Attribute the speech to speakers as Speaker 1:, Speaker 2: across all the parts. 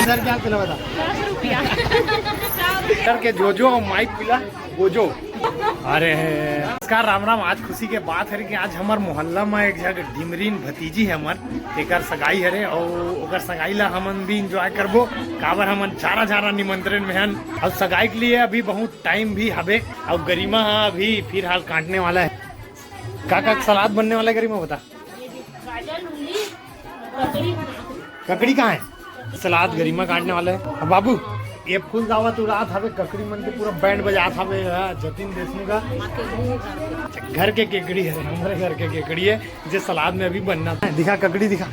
Speaker 1: Sir क्या पिला बता?
Speaker 2: 10 रुपया।
Speaker 1: सर के जोजो और माइक पिला गोजो। अरे नमस्कार राम राम। आज खुशी के बात है कि आज हमार मोहल्ला में एक जगह डिमरीन भतीजी है हमार एक सगाई है और ओकर सगाई ला हमन भी इंजॉय करबो। काबर हमन जारा निमंत्रण में हन और सगाई के लिए अभी बहुत टाइम भी हवे और गरिमा अभी फिलहाल काटने वाला है। का सलाद बनने वाला है गरिमा बता? ककड़ी कहाँ है? सलाद गरिमा काटने वाला है। अब बाबू ये फूल दावत उड़ात हवे ककड़ी मन के पूरा बैंड बजात हवे जतिन देशमुख का घर के केकड़ी है हमारे घर के केकड़ी है जो सलाद में अभी बनना था। दिखा ककड़ी दिखा।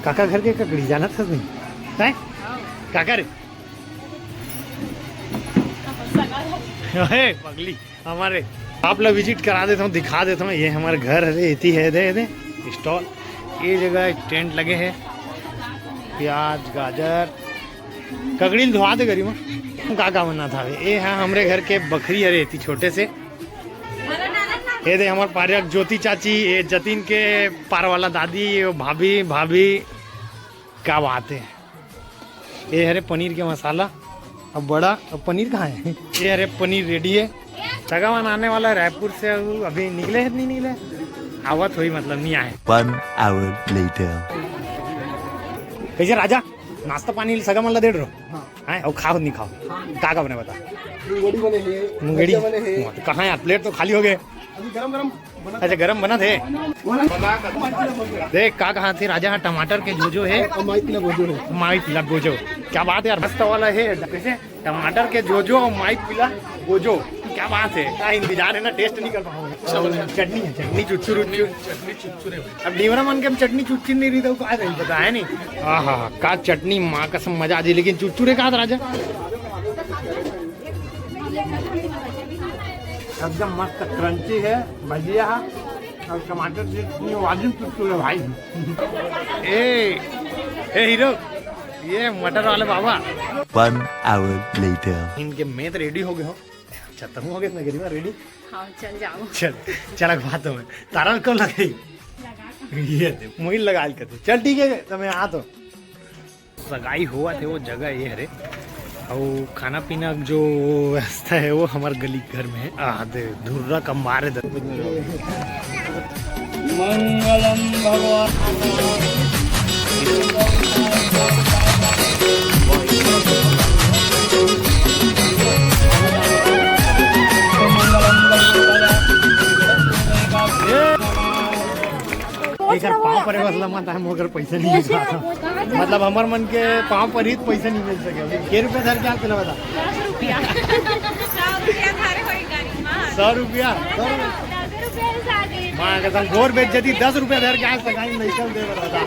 Speaker 1: काका घर के ककड़ी जाना था नहीं है काका रे पगली हमारे आप लोग विजिट करा देता हूँ दिखा देता हूँ। ये हमारे घर है इतनी है दे स्टॉल ये जगह टेंट लगे हैं प्याज गाजर ककड़ी धोआ दे गरिमा का बनना था। ये है हमारे घर के बकरी है इतनी छोटे से। ये दे हमारे पारिया ज्योति चाची ये जतिन के पार वाला दादी ये भाभी क्या बात है। ये हरे पनीर के मसाला अब बड़ा अब पनीर कहाँ है? ये हरे पनीर रेडी है। सगावन आने वाला रायपुर से अभी निकले है नहीं निकले आवत हुई मतलब नहीं आए।
Speaker 3: 1 hour later
Speaker 1: कैसे राजा नाश्ता पानी सगा मला दे रहा है और खाओ नहीं खाओ का बने बता? मुंगेड़ी कहाँ है? प्लेट तो खाली हो गए। अच्छा गरम बना थे देख का कहाँ थे राजा? टमाटर के जोजो है माई पिला गोजो। क्या बात है यार मस्त वाला है। कैसे टमाटर के जोजो और माई पिला गोजो क्या बात है। क्या इंतजार है ना टेस्ट नहीं कर पाऊंगा। चटनी है चटनी चुटचुर अब डीवरा मन के चटनी चुटचुर नहीं रही तो क्या पता है नहीं। हाँ का चटनी माँ कसम मजा आ जाए लेकिन चुटचुरे कहा था राजा एकदम मस्त क्रंची है भजिया और टमाटर चटनी वाजिब चुटचुर है भाई। ए हीरो ये मटर वाले बाबा।
Speaker 3: 1 hour later
Speaker 1: इनके मैं तो रेडी हो गए हो। अच्छा तुम हो गए इतना गरिमा रेडी?
Speaker 2: हाँ चल जाओ।
Speaker 1: चल बात है तारा कब लगाई ये मुझे लगा के चल ठीक है तुम्हें आ तो सगाई हुआ थे वो जगह ये हरे और खाना पीना जो व्यवस्था है वो हमारे गली घर में है। धुर्रा कम्बार है मंगलम भगवान पाँव पर बसला माता है मगर पैसा नहीं मिल रहा मतलब हमार मन के पाँव पर ही पैसा नहीं मिल सके। के रुपया धर क्या पिला बता? 100 रुपया माँ कसम घोर बेइज्जती 10 रुपया धर के सगाई नहीं दे बता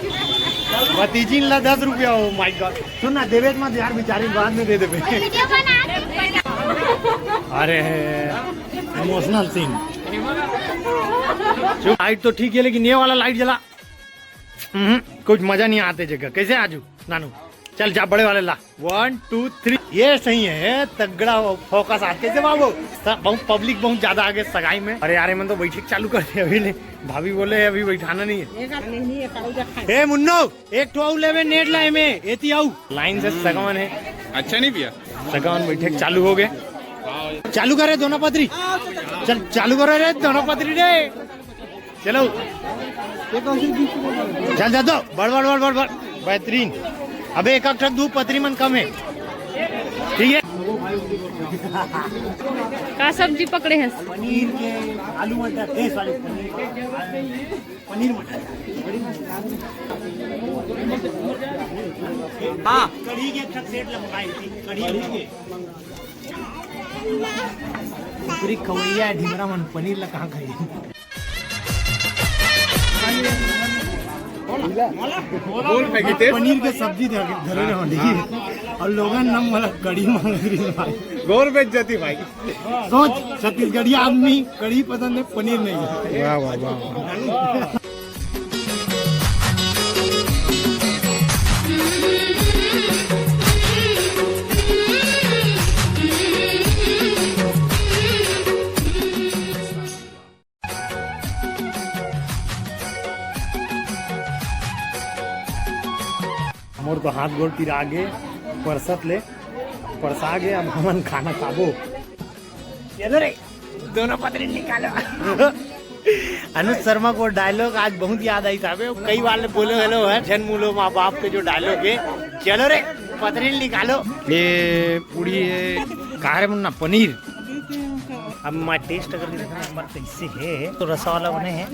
Speaker 1: भतीजी ला 10 रुपया हो। माय गॉड सुन ना देवे मत यार बेचारी बाद में दे देवे। अरे इमोशनल सीन। लाइट तो ठीक है लेकिन ये वाला लाइट जला कुछ मजा नहीं आते जगह। कैसे आजू नानू चल जा बड़े वाले ला 1 2 3 ये सही है तगड़ा फोकस आते कैसे बाबू बहुत पब्लिक बहुत ज्यादा आगे सगाई में। अरे यार मैं तो बैठक चालू कर दिया अभी नहीं भाभी बोले अभी बैठाना नहीं है। मुन्नो एक तो ले नेट लाए में एती आऊ लाइन से सगावन है।
Speaker 4: अच्छा नहीं पिया
Speaker 1: सगावन बैठक चालू हो गए। चालू करे दोनों पत्री चल चालू करो रे दोनों पत्री रे चलो चल जा दो बड़ बेहतरीन। अबे एक ट्रक दू पत्री मन कम है ठीक है।
Speaker 2: का सब्जी पकड़े हैं?
Speaker 1: पनीर के आलू मटर देश वाले पनीर मटर हाँ कढ़ी के ट्रक सेट मंगाई थी कढ़ी के पूरी कवैया ढिमरा मन पनीर ला कहाँ खाई पनीर के सब्जी घरों में होगी और लोगन नम वाला कढ़ी मांग रही गौर बेइज्जती भाई। सोच छत्तीसगढ़ी आदमी कढ़ी पसंद है पनीर नहीं है। वाह वाह वाह मोर तो हाथ गोड़ पिरा गे परसत ले परसा गे अब हमन खाना खाबो चलो रे दोनों पतरी निकालो अनुज शर्मा को डायलॉग आज बहुत याद आई था कई बार बोले हेलो है जन्मूलो माँ बाप के जो डायलॉग है चलो रे पतरी निकालो ये पूरी कहा है मुन्ना पनीर अब मैं टेस्ट अगर देखना एक बार कैसे है तो रसा वाला बने हैं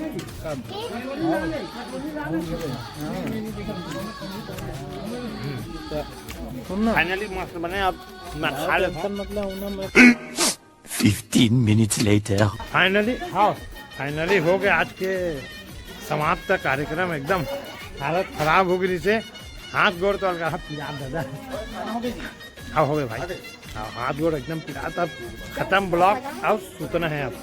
Speaker 1: फाइनली मस्त बने अब मैं खा लेता मतलब
Speaker 3: 15 minutes later.
Speaker 1: फाइनली हो गया आज के समाप्त कार्यक्रम एकदम हालत खराब हो गई से हाथ गोड़ तो हाथ पिरा दादा हाँ हो गए भाई हाथ गोड़ एकदम पिरा तब खत्म ब्लॉग अब सुतना है अब